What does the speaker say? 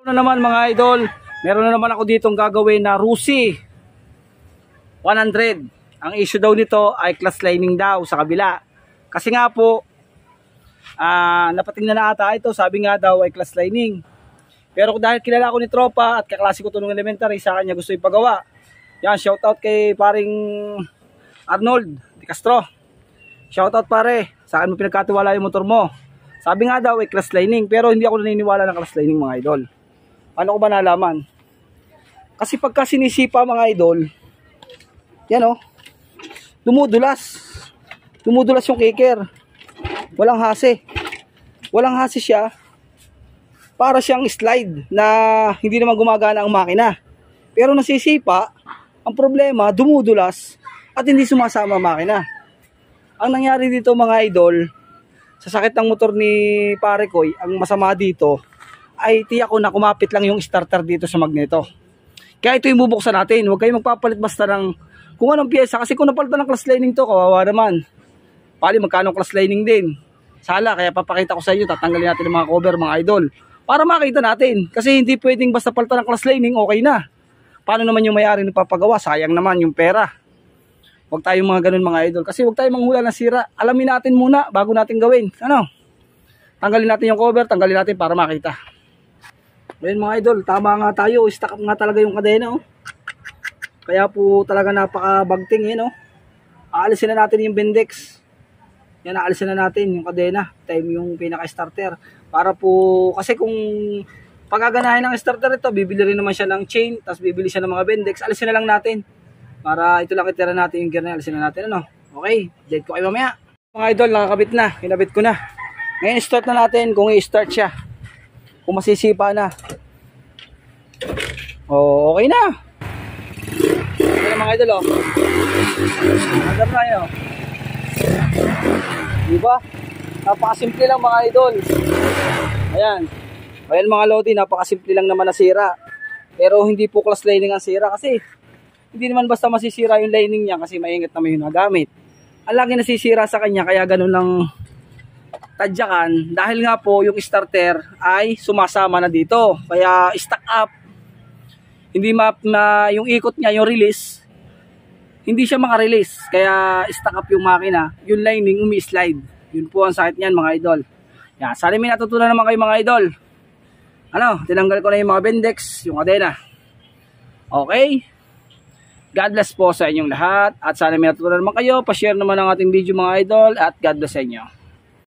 Ano naman mga idol, meron na naman ako ditong gagawin na Rusi 100. Ang issue daw nito ay class lining daw sa kabila. Kasi nga po, napatingnan na ata ito, sabi nga daw ay class lining. Pero dahil kilala ko ni Tropa at kaklase ko ito nung elementary, sa kanya gusto ipagawa. Yan, shoutout kay paring Arnold Di Castro. Shoutout pare, sa akin mo pinagkatiwala yung motor mo. Sabi nga daw ay class lining, pero hindi ako naniniwala ng class lining mga idol. Paano ko ba nalaman? Kasi pagka sinisipa mga idol, yan o, dumudulas. Dumudulas yung kicker. Walang hase. Walang hase siya. Para siyang slide na hindi naman gumagana ang makina. Pero nasisipa, ang problema, dumudulas at hindi sumasama ang makina. Ang nangyari dito mga idol, sa sakit ng motor ni pare ko, ang masama dito ay tiyak ko na kumapit lang yung starter dito sa magneto. Kaya ito yung bubuksan natin. Huwag kayong magpapalit basta ng kung anong pyesa. Kasi kung napalitan ng class lining to, kawawa naman. Pali magkano class lining din. Sala, kaya papakita ko sa inyo, tatanggalin natin yung mga cover mga idol. Para makita natin. Kasi hindi pwedeng basta palitan ng class lining, okay na. Paano naman yung may-ari nagpapagawa? Sayang naman yung pera. Huwag tayong mga ganun mga idol. Kasi huwag tayong manghula ng sira. Alamin natin muna bago natin gawin. Ano? Tanggalin natin yung cover, tanggalin natin para makita. Ngayon mga idol, tama nga tayo. Stack up nga talaga yung kadena. Oh. Kaya po talaga napaka-bagting. Oh. Aalisin na natin yung Bendex. Yan, aalisin na natin yung kadena. Time yung pinaka-starter. Para po, kasi kung pagaganahin ng starter ito, bibili rin naman siya ng chain, tapos bibili siya ng mga Bendex. Alisin na lang natin. Para ito lang itira natin yung gear na. Alisin na natin, ano? Okay, date ko kayo mamaya. Mga idol, nakakabit na. Kinabit ko na. Ngayon, start na natin kung i-start siya. Kung masisipa na. Oh, okay na. Okay na mga idol, oh. Magandang na yun, oh. Diba? Napakasimple lang mga idol. Ayan. Ayan mga lodi, napakasimple lang naman na sira. Pero hindi po class lining ang sira kasi hindi naman basta masisira yung lining niya kasi maingat naman yung nagamit. Ang lagi nasisira sa kanya kaya ganun lang tadyakan dahil nga po yung starter ay sumasama na dito. Kaya stack up. Hindi yung ikot niya, yung release, hindi siya maka-release. Kaya stack up yung makina. Yung lining umi-slide. Yun po ang sakit niyan mga idol. Yan, sana may natutunan naman kayo mga idol. Ano, tinanggal ko na yung mga Bendex, yung kadena. Okay? God bless po sa inyong lahat. At sana may natutunan naman kayo. Pa-share naman ang ating video mga idol. At God bless sa inyo.